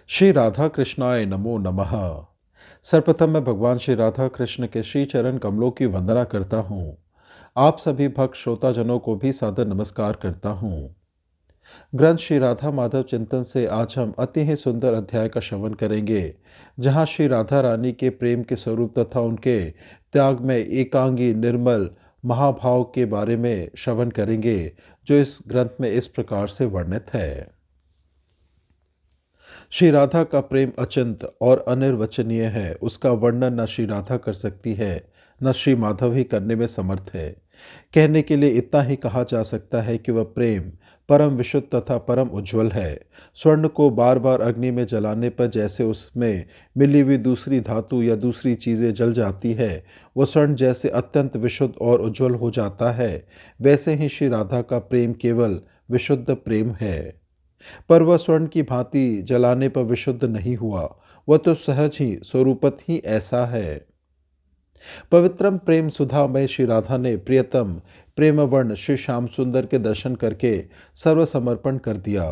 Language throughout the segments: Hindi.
श्री राधा कृष्णाय नमो नमः। सर्वप्रथम मैं भगवान श्री राधा कृष्ण के श्री चरण कमलों की वंदना करता हूँ। आप सभी भक्त श्रोताजनों को भी सादर नमस्कार करता हूँ। ग्रंथ श्री राधा माधव चिंतन से आज हम अति ही सुंदर अध्याय का श्रवण करेंगे, जहाँ श्री राधा रानी के प्रेम के स्वरूप तथा उनके त्याग में एकांगी निर्मल महाभाव के बारे में श्रवण करेंगे, जो इस ग्रंथ में इस प्रकार से वर्णित है। श्री राधा का प्रेम अचिंत और अनिर्वचनीय है। उसका वर्णन न श्री राधा कर सकती है, न श्री माधव ही करने में समर्थ है। कहने के लिए इतना ही कहा जा सकता है कि वह प्रेम परम विशुद्ध तथा परम उज्ज्वल है। स्वर्ण को बार बार अग्नि में जलाने पर जैसे उसमें मिली हुई दूसरी धातु या दूसरी चीज़ें जल जाती है, वह स्वर्ण जैसे अत्यंत विशुद्ध और उज्ज्वल हो जाता है, वैसे ही श्री राधा का प्रेम केवल विशुद्ध प्रेम है। पर वह स्वर्ण की भांति जलाने पर विशुद्ध नहीं हुआ। वह तो सहज ही स्वरूपत ही ऐसा है। पवित्रम प्रेम सुधा में श्री राधा ने प्रियतम प्रेम वर्ण श्री श्याम सुंदर के दर्शन करके सर्वसमर्पण कर दिया।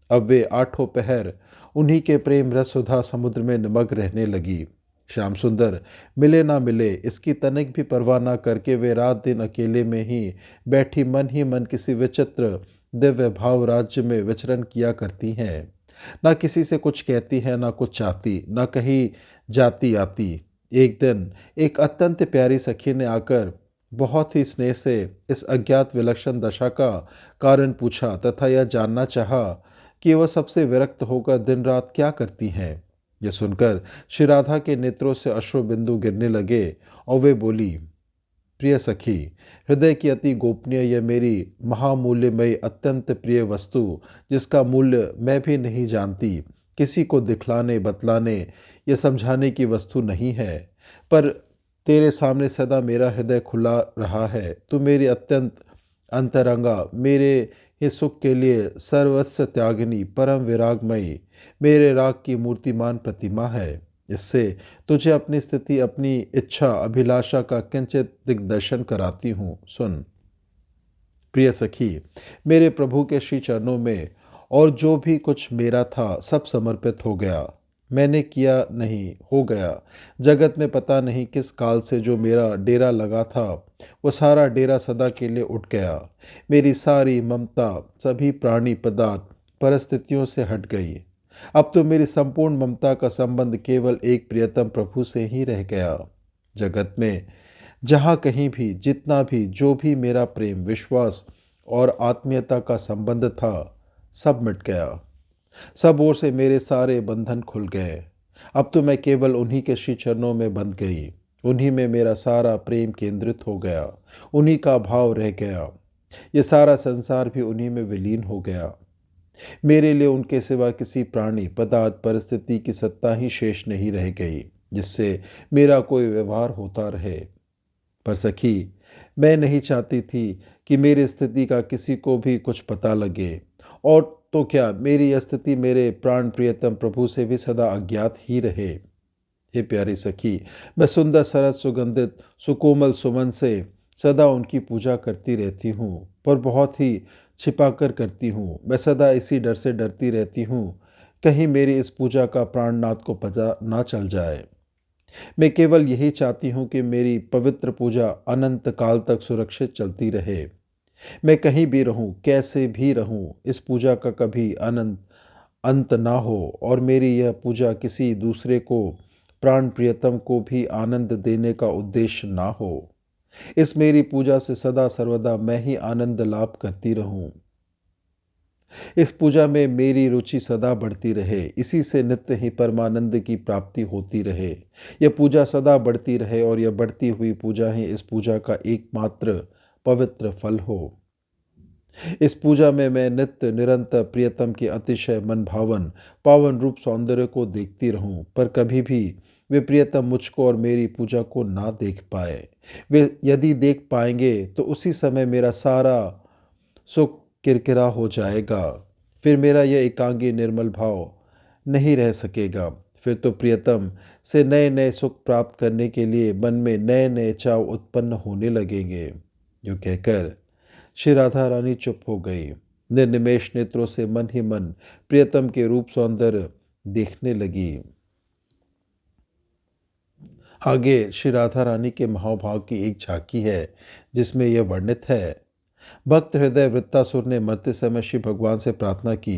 अब वे आठों पहर उन्हीं के प्रेम रस सुधा समुद्र में निमग्न रहने लगी। श्याम सुंदर मिले ना मिले इसकी तनिक भी परवाह ना करके वे रात दिन अकेले में ही बैठी मन ही मन किसी विचित्र दिव्य भाव राज्य में विचरण किया करती हैं। ना किसी से कुछ कहती है, ना कुछ चाहती, ना कहीं जाती आती। एक दिन एक अत्यंत प्यारी सखी ने आकर बहुत ही स्नेह से इस अज्ञात विलक्षण दशा का कारण पूछा तथा यह जानना चाहा कि वह सबसे विरक्त होकर दिन रात क्या करती हैं। यह सुनकर श्री राधा के नेत्रों से अश्रु बिंदु गिरने लगे और वे बोली, प्रिय सखी, हृदय की अति गोपनीय यह मेरी महामूल्यमयी अत्यंत प्रिय वस्तु, जिसका मूल्य मैं भी नहीं जानती, किसी को दिखलाने बतलाने या समझाने की वस्तु नहीं है। पर तेरे सामने सदा मेरा हृदय खुला रहा है। तू मेरी अत्यंत अंतरंगा, मेरे ही सुख के लिए सर्वस्व त्यागिनी, परम विरागमयी, मेरे राग की मूर्तिमान प्रतिमा है। इससे तुझे अपनी स्थिति, अपनी इच्छा अभिलाषा का किंचित दिग्दर्शन कराती हूँ, सुन। प्रिय सखी, मेरे प्रभु के श्री चरणों में और जो भी कुछ मेरा था सब समर्पित हो गया। मैंने किया नहीं, हो गया। जगत में पता नहीं किस काल से जो मेरा डेरा लगा था, वो सारा डेरा सदा के लिए उठ गया। मेरी सारी ममता सभी प्राणी पदार्थ परिस्थितियों से हट गई। अब तो मेरी संपूर्ण ममता का संबंध केवल एक प्रियतम प्रभु से ही रह गया। जगत में जहाँ कहीं भी, जितना भी, जो भी मेरा प्रेम, विश्वास और आत्मीयता का संबंध था, सब मिट गया। सब ओर से मेरे सारे बंधन खुल गए। अब तो मैं केवल उन्हीं के श्री चरणों में बंध गई। उन्हीं में मेरा सारा प्रेम केंद्रित हो गया। उन्हीं का भाव रह गया। ये सारा संसार भी उन्हीं में विलीन हो गया। मेरे लिए उनके सिवा किसी प्राणी पदार्थ परिस्थिति की सत्ता ही शेष नहीं रह गई, जिससे मेरा कोई व्यवहार होता रहे। पर सखी, मैं नहीं चाहती थी कि मेरी स्थिति का किसी को भी कुछ पता लगे। और तो क्या, मेरी यह स्थिति मेरे प्राण प्रियतम प्रभु से भी सदा अज्ञात ही रहे। हे प्यारी सखी, मैं सुंदर सरस सुगंधित सुकोमल सुमन से सदा उनकी पूजा करती रहती हूँ, पर बहुत ही छिपा कर करती हूँ। मैं सदा इसी डर से डरती रहती हूँ, कहीं मेरी इस पूजा का प्राणनाथ को पता ना चल जाए। मैं केवल यही चाहती हूँ कि मेरी पवित्र पूजा अनंत काल तक सुरक्षित चलती रहे। मैं कहीं भी रहूँ, कैसे भी रहूँ, इस पूजा का कभी अंत ना हो और मेरी यह पूजा किसी दूसरे को, प्राण प्रियतम को भी आनंद देने का उद्देश्य ना हो। इस मेरी पूजा से सदा सर्वदा मैं ही आनंद लाभ करती रहूं। इस पूजा में मेरी रुचि सदा बढ़ती रहे, इसी से नित्य ही परमानंद की प्राप्ति होती रहे। यह पूजा सदा बढ़ती रहे और यह बढ़ती हुई पूजा ही इस पूजा का एकमात्र पवित्र फल हो। इस पूजा में मैं नित्य निरंतर प्रियतम के अतिशय मन भावन पावन रूप सौंदर्य को देखती रहूं, पर कभी भी वे प्रियतम मुझको और मेरी पूजा को ना देख पाए। वे यदि देख पाएंगे तो उसी समय मेरा सारा सुख किरकिरा हो जाएगा। फिर मेरा यह एकांगी निर्मल भाव नहीं रह सकेगा। फिर तो प्रियतम से नए नए सुख प्राप्त करने के लिए मन में नए नए चाव उत्पन्न होने लगेंगे। जो कहकर श्री राधा रानी चुप हो गई। निर्निमेष नेत्रों से मन ही मन प्रियतम के रूप सौंदर्य देखने लगी। आगे श्री राधा रानी के महाभाव की एक झांकी है जिसमें यह वर्णित है। भक्त हृदय वृत्तासुर ने मरते समय श्री भगवान से प्रार्थना की,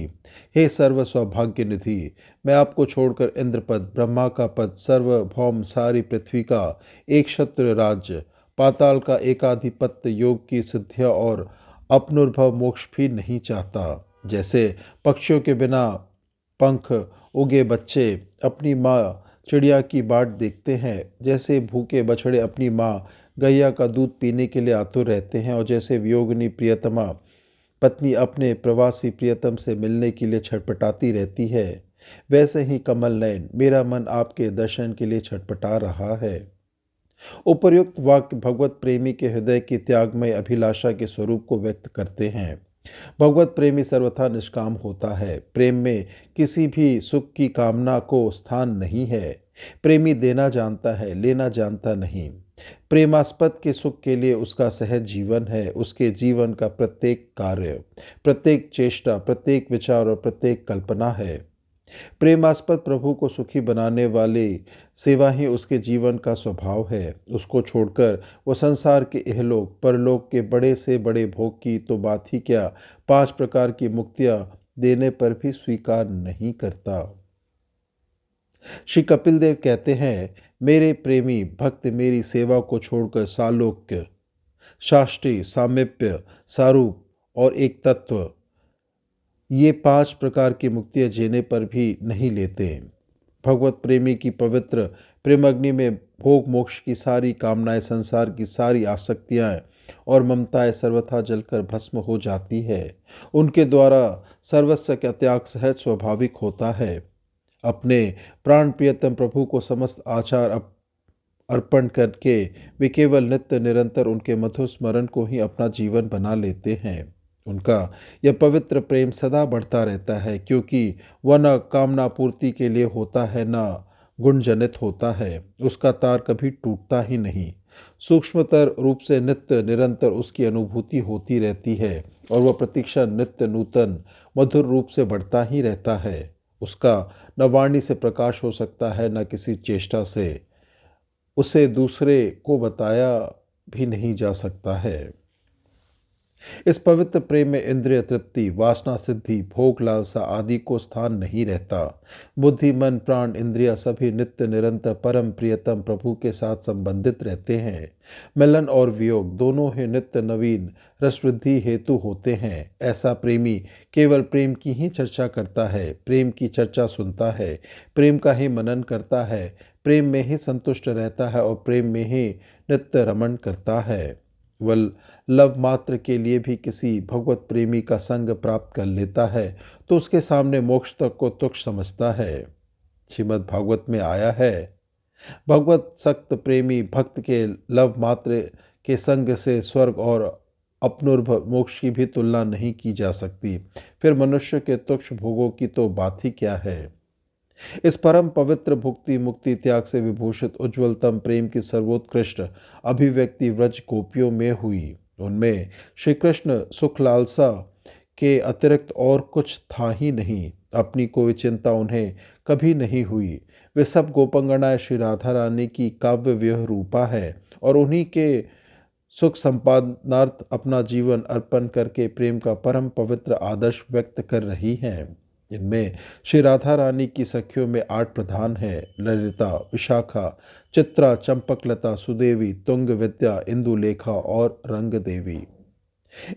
हे सर्व सौभाग्य निधि, मैं आपको छोड़कर इंद्रपद, ब्रह्मा का पद, सर्वभौम सारी पृथ्वी का एक क्षत्रिय राज्य, पाताल का एकाधिपत्य, योग की सिद्धियां और अपनुर्भव मोक्ष भी नहीं चाहता। जैसे पक्षियों के बिना पंख उगे बच्चे अपनी माँ चिड़िया की बाट देखते हैं, जैसे भूखे बछड़े अपनी माँ गैया का दूध पीने के लिए आतुर रहते हैं, और जैसे वियोगिनी प्रियतमा पत्नी अपने प्रवासी प्रियतम से मिलने के लिए छटपटाती रहती है, वैसे ही कमल नयन मेरा मन आपके दर्शन के लिए छटपटा रहा है। उपर्युक्त वाक्य भगवत प्रेमी के हृदय की त्यागमय अभिलाषा के स्वरूप को व्यक्त करते हैं। भगवत प्रेमी सर्वथा निष्काम होता है। प्रेम में किसी भी सुख की कामना को स्थान नहीं है। प्रेमी देना जानता है, लेना जानता नहीं। प्रेमास्पद के सुख के लिए उसका सहज जीवन है। उसके जीवन का प्रत्येक कार्य, प्रत्येक चेष्टा, प्रत्येक विचार और प्रत्येक कल्पना है। प्रेमास्पद प्रभु को सुखी बनाने वाली सेवा ही उसके जीवन का स्वभाव है। उसको छोड़कर वो संसार के इहलोक परलोक के बड़े से बड़े भोग की तो बात ही क्या, 5 प्रकार की मुक्तियां देने पर भी स्वीकार नहीं करता। श्री कपिल देव कहते हैं, मेरे प्रेमी भक्त मेरी सेवा को छोड़कर सालोक्य, शास्त्री, सामीप्य, सारूप और एक तत्व, ये 5 प्रकार की मुक्तियां जीने पर भी नहीं लेते। भगवत प्रेमी की पवित्र प्रेमाग्नि में भोग मोक्ष की सारी कामनाएं, संसार की सारी आसक्तियां और ममताएं सर्वथा जलकर भस्म हो जाती है। उनके द्वारा सर्वस्व का त्याग सहज स्वाभाविक होता है। अपने प्राण प्रियतम प्रभु को समस्त आचार अर्पण करके वे केवल नित्य निरंतर उनके मधुर स्मरण को ही अपना जीवन बना लेते हैं। उनका यह पवित्र प्रेम सदा बढ़ता रहता है, क्योंकि वह न कामना पूर्ति के लिए होता है, न गुणजनित होता है। उसका तार कभी टूटता ही नहीं। सूक्ष्मतर रूप से नित्य निरंतर उसकी अनुभूति होती रहती है और वह प्रतीक्षा नित्य नूतन मधुर रूप से बढ़ता ही रहता है। उसका न वाणी से प्रकाश हो सकता है, न किसी चेष्टा से। उसे दूसरे को बताया भी नहीं जा सकता है। इस पवित्र प्रेम में इंद्रिय तृप्ति, वासना सिद्धि, भोग लालसा आदि को स्थान नहीं रहता। बुद्धि, मन, प्राण, इंद्रिया सभी नित्य निरंतर परम प्रियतम प्रभु के साथ संबंधित रहते हैं। मिलन और वियोग दोनों ही नित्य नवीन रसवृद्धि हेतु होते हैं। ऐसा प्रेमी केवल प्रेम की ही चर्चा करता है, प्रेम की चर्चा सुनता है, प्रेम का ही मनन करता है, प्रेम में ही संतुष्ट रहता है और प्रेम में ही नित्य रमण करता है। वह लव मात्र के लिए भी किसी भगवत प्रेमी का संग प्राप्त कर लेता है तो उसके सामने मोक्ष तक को तुच्छ समझता है। श्रीमद् भागवत में आया है, भगवत सक्त प्रेमी भक्त के लव मात्र के संग से स्वर्ग और अपनुर्भ मोक्ष की भी तुलना नहीं की जा सकती। फिर मनुष्य के तुच्छ भोगों की तो बात ही क्या है। इस परम पवित्र भुक्ति मुक्ति त्याग से विभूषित उज्ज्वलतम प्रेम की सर्वोत्कृष्ट अभिव्यक्ति व्रज गोपियों में हुई। उनमें श्री कृष्ण सुख लालसा के अतिरिक्त और कुछ था ही नहीं। अपनी कोई चिंता उन्हें कभी नहीं हुई। वे सब गोपंगनाएं श्री राधा रानी की काव्य व्यूह रूपा है और उन्हीं के सुख संपादनार्थ अपना जीवन अर्पण करके प्रेम का परम पवित्र आदर्श व्यक्त कर रही हैं। इनमें श्री राधा रानी की सखियों में 8 प्रधान हैं: ललिता, विशाखा, चित्रा, चंपकलता, सुदेवी, तुंग विद्या, इंदुलेखा और रंग देवी।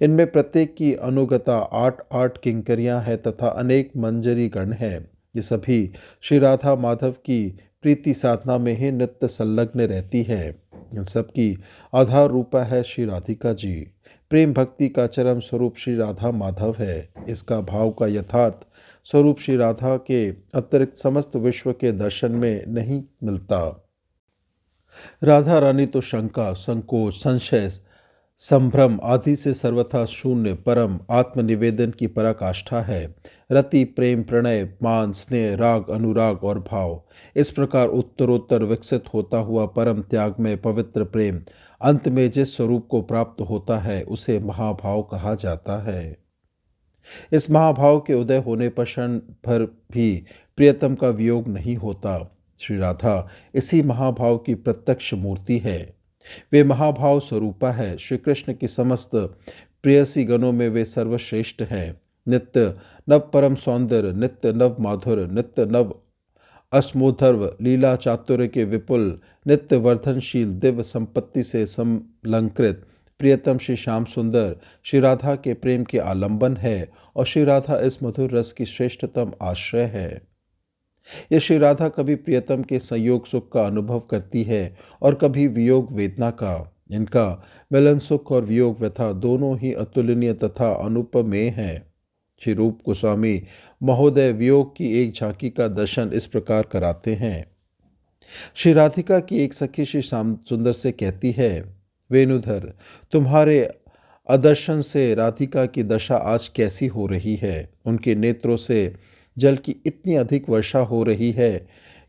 इनमें प्रत्येक की अनुगता 8-8 किंकरियां हैं तथा अनेक मंजरी गण हैं। ये सभी श्री राधा माधव की प्रीति साधना में ही नित्य संलग्न रहती है। इन सबकी आधार रूपा है श्री राधिका जी। प्रेम भक्ति का चरम स्वरूप श्री राधा माधव है। इसका भाव का यथार्थ स्वरूप श्री राधा के अतिरिक्त समस्त विश्व के दर्शन में नहीं मिलता। राधा रानी तो शंका, संकोच, संशय, संभ्रम आदि से सर्वथा शून्य परम आत्मनिवेदन की पराकाष्ठा है। रति, प्रेम, प्रणय, मान, स्नेह, राग, अनुराग और भाव, इस प्रकार उत्तरोत्तर विकसित होता हुआ परम त्याग में पवित्र प्रेम अंत में जिस स्वरूप को प्राप्त होता है उसे महाभाव कहा जाता है। इस महाभाव के उदय होने पर क्षण भर भी प्रियतम का वियोग नहीं होता। श्री राधा इसी महाभाव की प्रत्यक्ष मूर्ति है। वे महाभाव स्वरूपा है। श्री कृष्ण की समस्त प्रेयसी गणों में वे सर्वश्रेष्ठ हैं। नित्य नव परम सौंदर्य, नित्य नव माधुर, नित्य नव अस्मोधर्व, लीला चातुर्य के विपुल, नित्य वर्धनशील, दिव्य संपत्ति से समलंकृत प्रियतम श्री श्याम सुंदर श्री राधा के प्रेम के आलंबन है और श्री राधा इस मधुर रस की श्रेष्ठतम आश्रय है। ये श्री राधा कभी प्रियतम के संयोग सुख का अनुभव करती है और कभी वियोग वेदना का। इनका मिलन सुख और वियोग व्यथा दोनों ही अतुलनीय तथा अनुपमेय हैं। श्री रूप गोस्वामी महोदय वियोग की एक झांकी का दर्शन इस प्रकार कराते हैं। श्री राधिका की एक सखी श्री श्याम सुंदर से कहती है, वेणुधर, तुम्हारे अदर्शन से राधिका की दशा आज कैसी हो रही है। उनके नेत्रों से जल की इतनी अधिक वर्षा हो रही है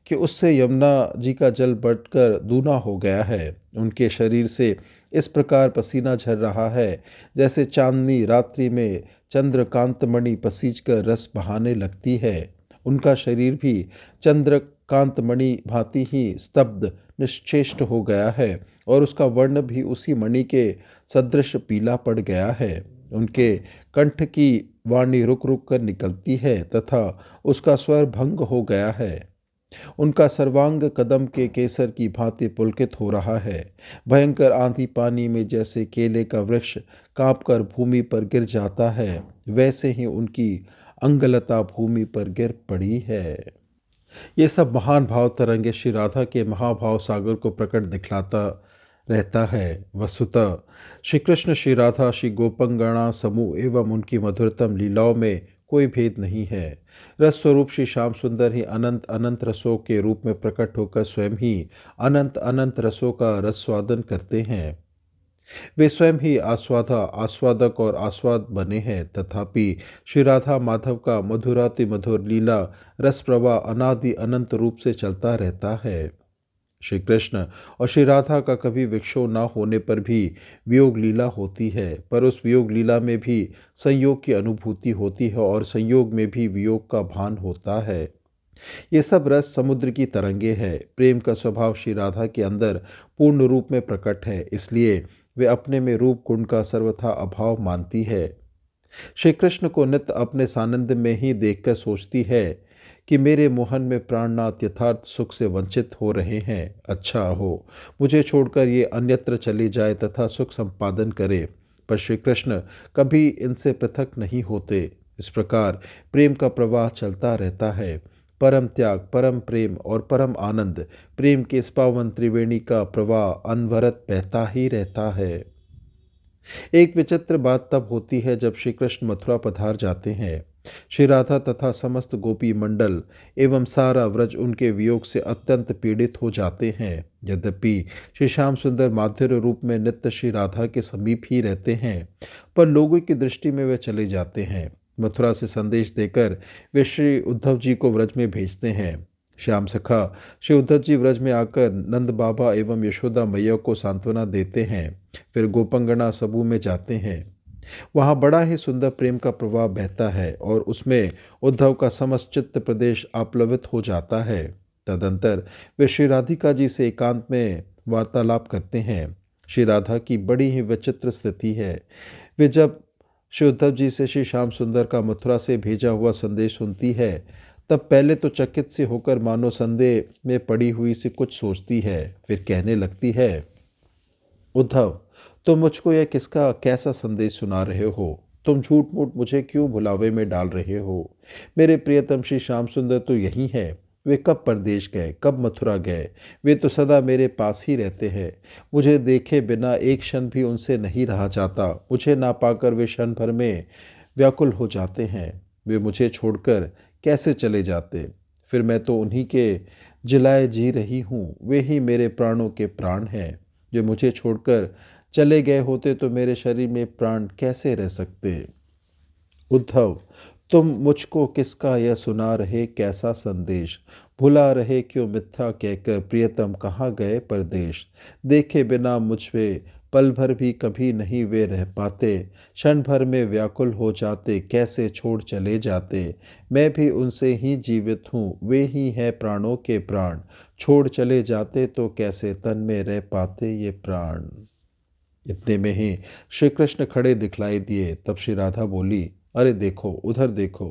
कि उससे यमुना जी का जल बढ़कर दूना हो गया है। उनके शरीर से इस प्रकार पसीना झर रहा है जैसे चांदनी रात्रि में चंद्रकांतमणि पसीज कर रस बहाने लगती है। उनका शरीर भी चंद्रकांतमणि भांति ही स्तब्ध निश्चेष्ट हो गया है और उसका वर्ण भी उसी मणि के सदृश पीला पड़ गया है। उनके कंठ की वाणी रुक रुक कर निकलती है तथा उसका स्वर भंग हो गया है। उनका सर्वांग कदम के केसर की भांति पुलकित हो रहा है। भयंकर आंधी पानी में जैसे केले का वृक्ष कांपकर भूमि पर गिर जाता है, वैसे ही उनकी अंगलता भूमि पर गिर पड़ी है। ये सब महान भाव तरंगे श्री राधा के महाभाव सागर को प्रकट दिखलाता रहता है। वस्तुतः श्री कृष्ण, श्री राधा, श्री गोपंगणा समूह एवं उनकी मधुरतम लीलाओं में कोई भेद नहीं है। रस स्वरूप श्री श्याम सुंदर ही अनंत अनंत रसों के रूप में प्रकट होकर स्वयं ही अनंत अनंत रसों का रसस्वादन करते हैं। वे स्वयं ही आस्वादक और आस्वाद बने हैं। तथापि श्री राधा माधव का मधुराति मधुर लीला रस प्रवाह अनादि अनंत रूप से चलता रहता है। श्री कृष्ण और श्री राधा का कभी विक्षोभ न होने पर भी वियोग लीला होती है, पर उस वियोग लीला में भी संयोग की अनुभूति होती है और संयोग में भी वियोग का भान होता है। ये सब रस समुद्र की तरंगे है। प्रेम का स्वभाव श्री राधा के अंदर पूर्ण रूप में प्रकट है, इसलिए वे अपने में रूप गुण का सर्वथा अभाव मानती है। श्री कृष्ण को नित्य अपने सानंद में ही देखकर सोचती है कि मेरे मोहन में प्राणनाथ यथार्थ सुख से वंचित हो रहे हैं। अच्छा हो मुझे छोड़कर ये अन्यत्र चले जाए तथा सुख संपादन करे, पर श्री कृष्ण कभी इनसे पृथक नहीं होते। इस प्रकार प्रेम का प्रवाह चलता रहता है। परम त्याग, परम प्रेम और परम आनंद, प्रेम के इस पावन त्रिवेणी का प्रवाह अनवरत बहता ही रहता है। एक विचित्र बात तब होती है जब श्री कृष्ण मथुरा पधार जाते हैं। श्री राधा तथा समस्त गोपी मंडल एवं सारा व्रज उनके वियोग से अत्यंत पीड़ित हो जाते हैं। यद्यपि श्री श्याम सुंदर माधुर्य रूप में नित्य श्री राधा के समीप ही रहते हैं, पर लोगों की दृष्टि में वे चले जाते हैं। मथुरा से संदेश देकर वे श्री उद्धव जी को व्रज में भेजते हैं। श्याम सखा श्री उद्धव जी व्रज में आकर नंद बाबा एवं यशोदा मैया को सांत्वना देते हैं। फिर गोपंगना सबू में जाते हैं। वहाँ बड़ा ही सुंदर प्रेम का प्रवाह बहता है और उसमें उद्धव का समस्त चित्त प्रदेश आप्लवित हो जाता है। तदंतर वे श्री राधिका जी से एकांत में वार्तालाप करते हैं। श्री राधा की बड़ी ही विचित्र स्थिति है। वे जब श्री उद्धव जी से श्री श्याम सुंदर का मथुरा से भेजा हुआ संदेश सुनती है, तब पहले तो चकित से होकर मानो संदेह में पड़ी हुई से कुछ सोचती है। फिर कहने लगती है, उद्धव, तुम मुझको यह किसका कैसा संदेश सुना रहे हो? तुम झूठ मूठ मुझे क्यों भुलावे में डाल रहे हो? मेरे प्रियतम श्री श्याम सुंदर तो यही है। वे कब परदेश गए, कब मथुरा गए? वे तो सदा मेरे पास ही रहते हैं। मुझे देखे बिना एक क्षण भी उनसे नहीं रहा जाता। मुझे ना पाकर वे क्षण भर में व्याकुल हो जाते हैं। वे मुझे छोड़कर कैसे चले जाते? फिर मैं तो उन्हीं के जिलाए जी रही हूँ। वे ही मेरे प्राणों के प्राण हैं। जो मुझे छोड़कर चले गए होते तो मेरे शरीर में प्राण कैसे रह सकते? उद्धव, तुम मुझको किसका यह सुना रहे कैसा संदेश? भुला रहे क्यों मिथ्या कहकर प्रियतम कहाँ गए परदेश? देखे बिना मुझ पे पल भर भी कभी नहीं वे रह पाते, क्षण भर में व्याकुल हो जाते, कैसे छोड़ चले जाते। मैं भी उनसे ही जीवित हूँ, वे ही हैं प्राणों के प्राण, छोड़ चले जाते तो कैसे तन में रह पाते ये प्राण। इतने में ही श्री कृष्ण खड़े दिखलाई दिए। तब श्री राधा बोली, अरे देखो, उधर देखो,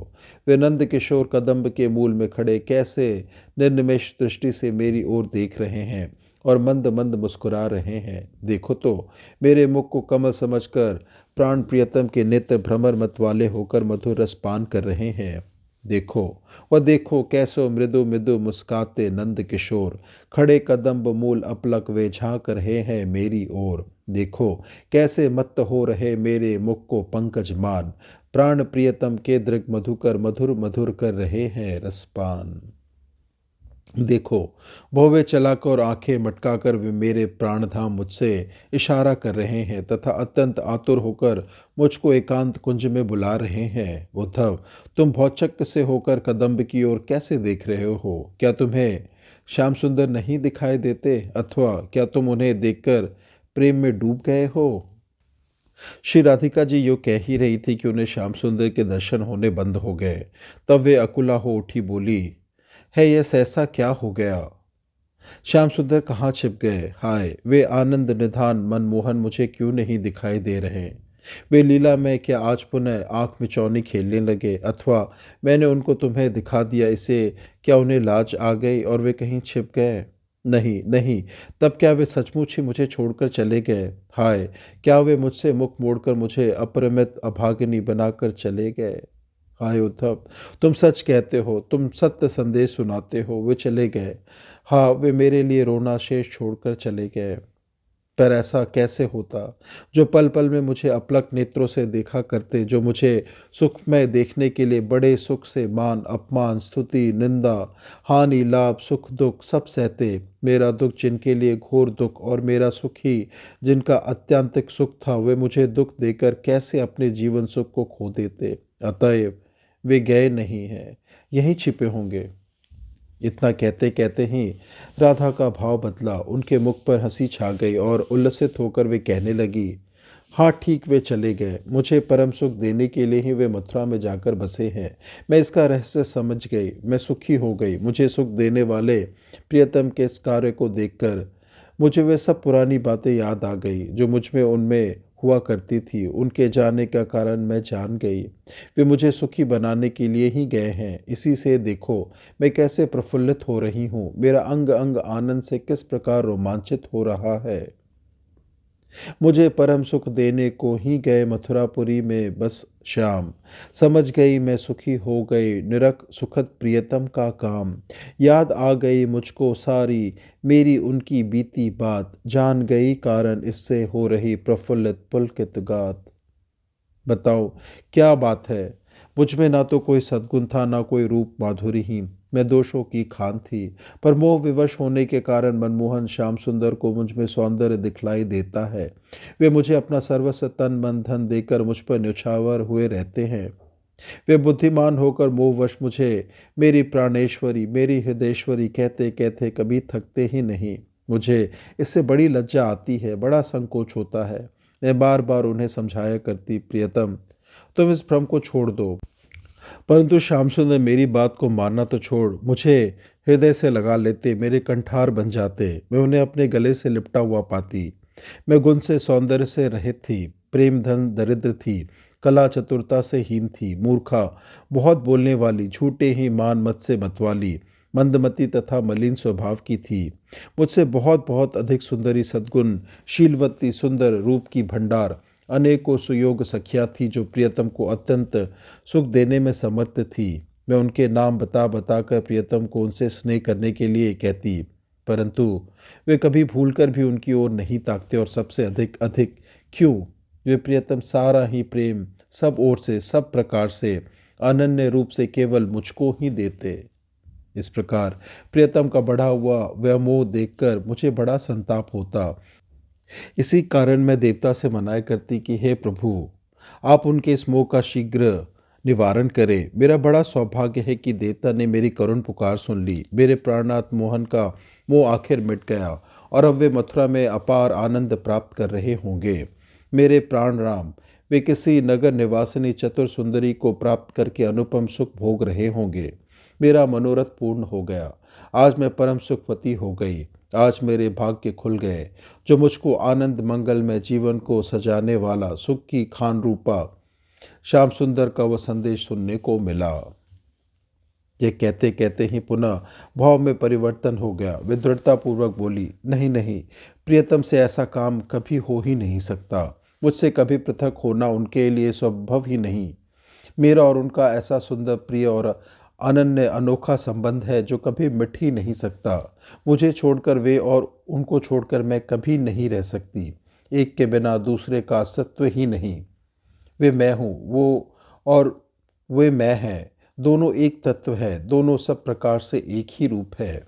वे नंद किशोर कदम्ब के मूल में खड़े कैसे निर्निमेष दृष्टि से मेरी ओर देख रहे हैं और मंद मंद मुस्कुरा रहे हैं। देखो तो, मेरे मुख को कमल समझकर प्राण प्रियतम के नेत्र भ्रमर मत वाले होकर मधुर रस पान कर रहे हैं। देखो, वह देखो, कैसो मृदु मृदु मुस्काते नंद किशोर खड़े कदम्ब मूल अपलक वे झांक रहे हैं मेरी ओर। देखो, कैसे मत्त हो रहे मेरे मुख को पंकज मान, प्राण प्रियतम के दृग मधुकर मधुर मधुर कर रहे हैं रसपान। देखो, भौवे चलाकर आंखें मटकाकर वे मेरे प्राणधाम मुझसे इशारा कर रहे हैं तथा अत्यंत आतुर होकर मुझको एकांत कुंज में बुला रहे हैं। उद्धव, तुम भौचक्क से होकर कदम्ब की ओर कैसे देख रहे हो? क्या तुम्हें श्याम सुंदर नहीं दिखाई देते, अथवा क्या तुम उन्हें देखकर प्रेम में डूब गए हो? श्री राधिका जी यूँ कह ही रही थी कि उन्हें श्याम सुंदर के दर्शन होने बंद हो गए। तब वे अकुला हो उठी, बोली, है यह सहसा क्या हो गया? श्याम सुंदर कहाँ छिप गए? हाय, वे आनंद निधान मनमोहन मुझे क्यों नहीं दिखाई दे रहे? वे लीला में क्या आज पुनः आंख मिचौनी खेलने लगे, अथवा मैंने उनको तुम्हें दिखा दिया, इसे क्या उन्हें लाज आ गई और वे कहीं छिप गए? नहीं नहीं, तब क्या वे सचमुच ही मुझे छोड़कर चले गए? हाय, क्या वे मुझसे मुख मोड़कर मुझे अपरिमित अभागिनी बनाकर चले गए? हाय उद्धव, तुम सच कहते हो, तुम सत्य संदेश सुनाते हो, वे चले गए। हाँ, वे मेरे लिए रोना शेष छोड़कर चले गए। पर ऐसा कैसे होता, जो पल पल में मुझे अपलक नेत्रों से देखा करते, जो मुझे सुखमय देखने के लिए बड़े सुख से मान अपमान स्तुति निंदा हानि लाभ सुख दुख सब सहते, मेरा दुख जिनके लिए घोर दुख और मेरा सुख ही जिनका अत्यंतिक सुख था, वे मुझे दुख देकर कैसे अपने जीवन सुख को खो देते। अतएव वे गए नहीं हैं, यहीं छिपे होंगे। इतना कहते कहते ही राधा का भाव बदला, उनके मुख पर हंसी छा गई और उल्लसित होकर वे कहने लगी, हाँ ठीक, वे चले गए, मुझे परम सुख देने के लिए ही वे मथुरा में जाकर बसे हैं। मैं इसका रहस्य समझ गई, मैं सुखी हो गई। मुझे सुख देने वाले प्रियतम के इस कार्य को देखकर मुझे वे सब पुरानी बातें याद आ गई जो मुझ में उनमें हुआ करती थी। उनके जाने का कारण मैं जान गई, वे मुझे सुखी बनाने के लिए ही गए हैं। इसी से देखो मैं कैसे प्रफुल्लित हो रही हूँ, मेरा अंग अंग आनंद से किस प्रकार रोमांचित हो रहा है। मुझे परम सुख देने को ही गए मथुरापुरी में बस श्याम। समझ गई मैं सुखी हो गई, निरख सुखद प्रियतम का काम। याद आ गई मुझको सारी मेरी उनकी बीती बात, जान गई कारण इससे हो रही प्रफुल्लित पुलकित गात। बताओ क्या बात है, मुझ में ना तो कोई सद्गुण था, ना कोई रूप माधुरी ही। मैं दोषों की खान थी, पर मोह विवश होने के कारण मनमोहन श्याम सुंदर को मुझ में सौंदर्य दिखलाई देता है। वे मुझे अपना सर्वस्व तन मन धन देकर मुझ पर न्यौछावर हुए रहते हैं। वे बुद्धिमान होकर मोहवश मुझे मेरी प्राणेश्वरी मेरी हृदयेश्वरी कहते कहते कभी थकते ही नहीं। मुझे इससे बड़ी लज्जा आती है, बड़ा संकोच होता है। मैं बार बार उन्हें समझाया करती, प्रियतम तुम इस भ्रम को छोड़ दो, परंतु श्याम सुंदर मेरी बात को मानना तो छोड़, मुझे हृदय से लगा लेते, मेरे कंठार बन जाते। मैं उन्हें अपने गले से लिपटा हुआ पाती। मैं गुण से सौंदर्य से रहित थी, प्रेम धन दरिद्र थी, कला चतुरता से हीन थी, मूर्खा, बहुत बोलने वाली, झूठे ही मान मत से मतवाली, मंदमती तथा मलिन स्वभाव की थी। मुझसे बहुत बहुत अधिक सुंदरी सद्गुण शीलवती सुंदर रूप की भंडार अनेकों सुयोग सखियाँ थी जो प्रियतम को अत्यंत सुख देने में समर्थ थी। मैं उनके नाम बता बता कर प्रियतम को उनसे स्नेह करने के लिए कहती, परंतु वे कभी भूलकर भी उनकी ओर नहीं ताकते और सबसे अधिक अधिक क्यों, वे प्रियतम सारा ही प्रेम सब ओर से सब प्रकार से अनन्य रूप से केवल मुझको ही देते। इस प्रकार प्रियतम का बढ़ा हुआ व्यामोह देखकर मुझे बड़ा संताप होता। इसी कारण मैं देवता से मनाया करती कि हे प्रभु, आप उनके इस मोह का शीघ्र निवारण करें। मेरा बड़ा सौभाग्य है कि देवता ने मेरी करुण पुकार सुन ली। मेरे प्राणनाथ मोहन का मोह आखिर मिट गया और अब वे मथुरा में अपार आनंद प्राप्त कर रहे होंगे। मेरे प्राण राम, वे किसी नगर निवासिनी चतुर सुंदरी को प्राप्त करके अनुपम सुख भोग रहे होंगे। मेरा मनोरथ पूर्ण हो गया। आज मैं परम सुखवती हो गई। आज मेरे भाग्य खुल गए। जो मुझको आनंद मंगल में जीवन को सजाने वाला सुख की खान रूपा श्याम सुंदर का वह संदेश सुनने को मिला। ये कहते कहते ही पुनः भाव में परिवर्तन हो गया। वे दृढ़तापूर्वक बोली, नहीं नहीं, प्रियतम से ऐसा काम कभी हो ही नहीं सकता। मुझसे कभी पृथक होना उनके लिए संभव ही नहीं। मेरा और उनका ऐसा सुंदर, प्रिय और अनन्य अनोखा संबंध है जो कभी मिट ही नहीं सकता। मुझे छोड़कर वे और उनको छोड़कर मैं कभी नहीं रह सकती। एक के बिना दूसरे का अस्तित्व ही नहीं। वे मैं हूँ, वो और वे मैं हैं। दोनों एक तत्व है, दोनों सब प्रकार से एक ही रूप है।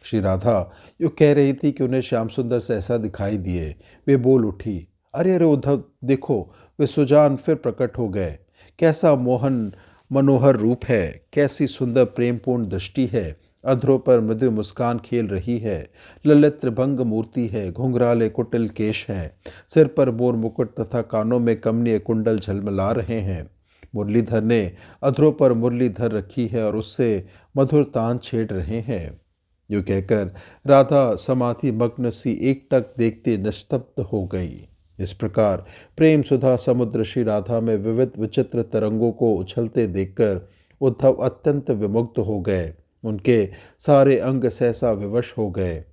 श्री राधा यो कह रही थी कि उन्हें श्याम सुंदर से ऐसा दिखाई दिए। वे बोल उठी, अरे अरे उद्धव, देखो, वे सुजान फिर प्रकट हो गए। कैसा मोहन मनोहर रूप है, कैसी सुंदर प्रेमपूर्ण दृष्टि है। अधरों पर मृदु मुस्कान खेल रही है। ललित त्रिभंग मूर्ति है, घुंघराले कुटिल केश हैं। सिर पर मोर मुकुट तथा कानों में कमनीय कुंडल झलमला रहे हैं। मुरलीधर ने अधरों पर मुरली धर रखी है और उससे मधुर तान छेड़ रहे हैं। यूँ कहकर राधा समाधि मग्न सी एकटक देखते निस्तब्ध हो गई। इस प्रकार प्रेम सुधा समुद्र श्री राधा में विविध विचित्र तरंगों को उछलते देखकर उद्धव अत्यंत विमुग्ध हो गए। उनके सारे अंग सहसा विवश हो गए।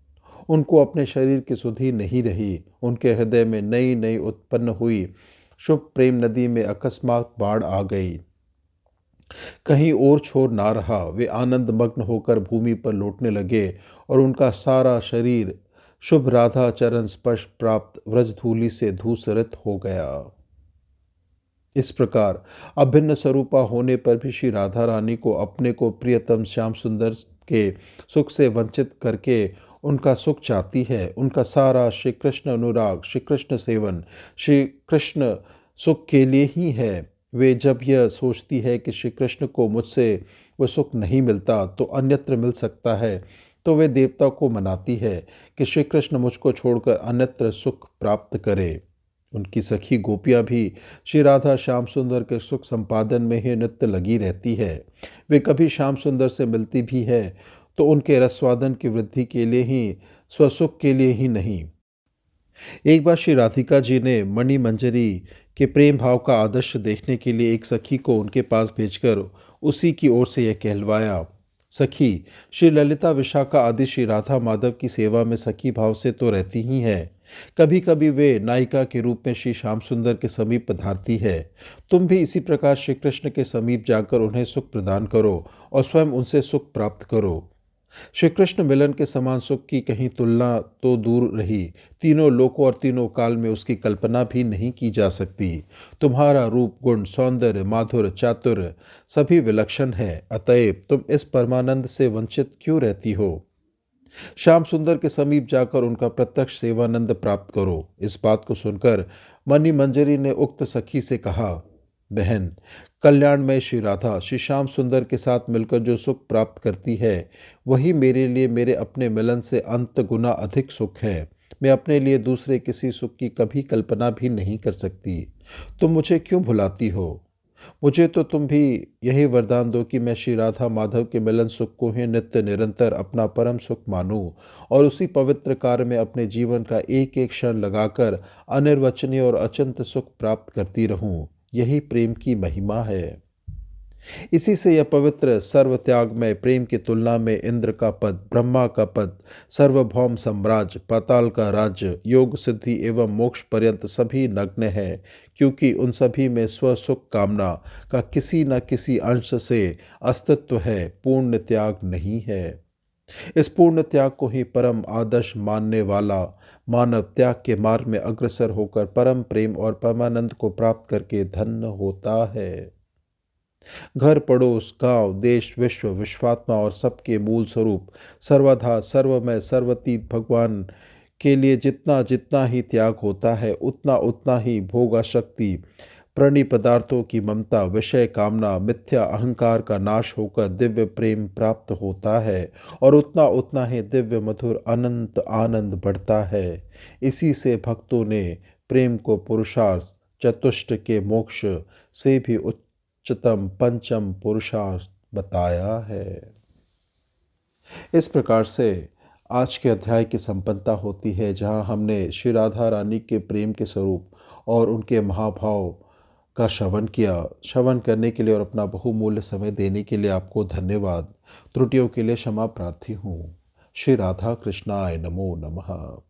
उनको अपने शरीर की सुधि नहीं रही। उनके हृदय में नई नई उत्पन्न हुई शुभ प्रेम नदी में अकस्मात बाढ़ आ गई। कहीं और छोर ना रहा। वे आनंद मग्न होकर भूमि पर लौटने लगे और उनका सारा शरीर शुभ राधा चरण स्पर्श प्राप्त व्रजधूलि से धूसरित हो गया। इस प्रकार अभिन्न स्वरूपा होने पर भी श्री राधा रानी को अपने को प्रियतम श्याम सुंदर के सुख से वंचित करके उनका सुख चाहती है। उनका सारा श्री कृष्ण अनुराग, श्री कृष्ण सेवन, श्री कृष्ण सुख के लिए ही है। वे जब यह सोचती है कि श्री कृष्ण को मुझसे वह सुख नहीं मिलता तो अन्यत्र मिल सकता है, तो वे देवता को मनाती है कि श्री कृष्ण मुझको छोड़कर अन्यत्र सुख प्राप्त करे। उनकी सखी गोपियाँ भी श्री राधा श्याम सुंदर के सुख संपादन में ही नित्य लगी रहती है। वे कभी श्याम सुंदर से मिलती भी है तो उनके रसवादन की वृद्धि के लिए ही, स्वसुख के लिए ही नहीं। एक बार श्री राधिका जी ने मणि मंजरी के प्रेम भाव का आदर्श देखने के लिए एक सखी को उनके पास भेजकर उसी की ओर से यह कहलवाया, सखी, श्री ललिता विशाखा आदि श्री राधा माधव की सेवा में सखी भाव से तो रहती ही है। कभी कभी वे नायिका के रूप में श्री श्याम सुंदर के समीप पधारती है। तुम भी इसी प्रकार श्री कृष्ण के समीप जाकर उन्हें सुख प्रदान करो और स्वयं उनसे सुख प्राप्त करो। श्री कृष्ण मिलन के समान सुख की कहीं तुलना तो दूर रही, तीनों लोकों और तीनों काल में उसकी कल्पना भी नहीं की जा सकती। तुम्हारा रूप, गुण, सौंदर्य, माधुर्य, चातुर्य सभी विलक्षण है। अतएव तुम इस परमानंद से वंचित क्यों रहती हो? श्याम सुंदर के समीप जाकर उनका प्रत्यक्ष सेवानंद प्राप्त करो। इस बात को सुनकर मणि मंजरी ने उक्त सखी से कहा, बहन, कल्याणमय श्री राधा श्री श्याम सुंदर के साथ मिलकर जो सुख प्राप्त करती है वही मेरे लिए मेरे अपने मिलन से अंत गुना अधिक सुख है। मैं अपने लिए दूसरे किसी सुख की कभी कल्पना भी नहीं कर सकती। तुम मुझे क्यों भुलाती हो? मुझे तो तुम भी यही वरदान दो कि मैं श्री राधा माधव के मिलन सुख को ही नित्य निरंतर अपना परम सुख मानूं और उसी पवित्र कार्य में अपने जीवन का एक एक क्षण लगाकर अनिर्वचनीय और अचिंत्य सुख प्राप्त करती रहूं। यही प्रेम की महिमा है। इसी से यह पवित्र सर्वत्यागमय प्रेम की तुलना में इंद्र का पद, ब्रह्मा का पद, सार्वभौम साम्राज्य, पाताल का राज्य, योग सिद्धि एवं मोक्ष पर्यंत सभी नग्न है, क्योंकि उन सभी में स्वसुख कामना का किसी न किसी अंश से अस्तित्व है, पूर्ण त्याग नहीं है। इस पूर्ण त्याग को ही परम आदर्श मानने वाला मानव त्याग के मार्ग में अग्रसर होकर परम प्रेम और परमानंद को प्राप्त करके धन्य होता है। घर, पड़ोस, गांव, देश, विश्व, विश्वात्मा और सबके मूल स्वरूप सर्वधा सर्वमय सर्वतीत भगवान के लिए जितना जितना ही त्याग होता है उतना उतना ही भोगाशक्ति प्राणी पदार्थों की ममता, विषय कामना, मिथ्या अहंकार का नाश होकर दिव्य प्रेम प्राप्त होता है और उतना उतना ही दिव्य मधुर अनंत आनंद बढ़ता है। इसी से भक्तों ने प्रेम को पुरुषार्थ चतुष्ट के मोक्ष से भी उच्चतम पंचम पुरुषार्थ बताया है। इस प्रकार से आज के अध्याय की संपन्नता होती है, जहाँ हमने श्री राधा रानी के प्रेम के स्वरूप और उनके महाभाव का श्रवण किया। श्रवण करने के लिए और अपना बहुमूल्य समय देने के लिए आपको धन्यवाद। त्रुटियों के लिए क्षमा प्रार्थी हूँ। श्री राधा कृष्णाय नमो नमः।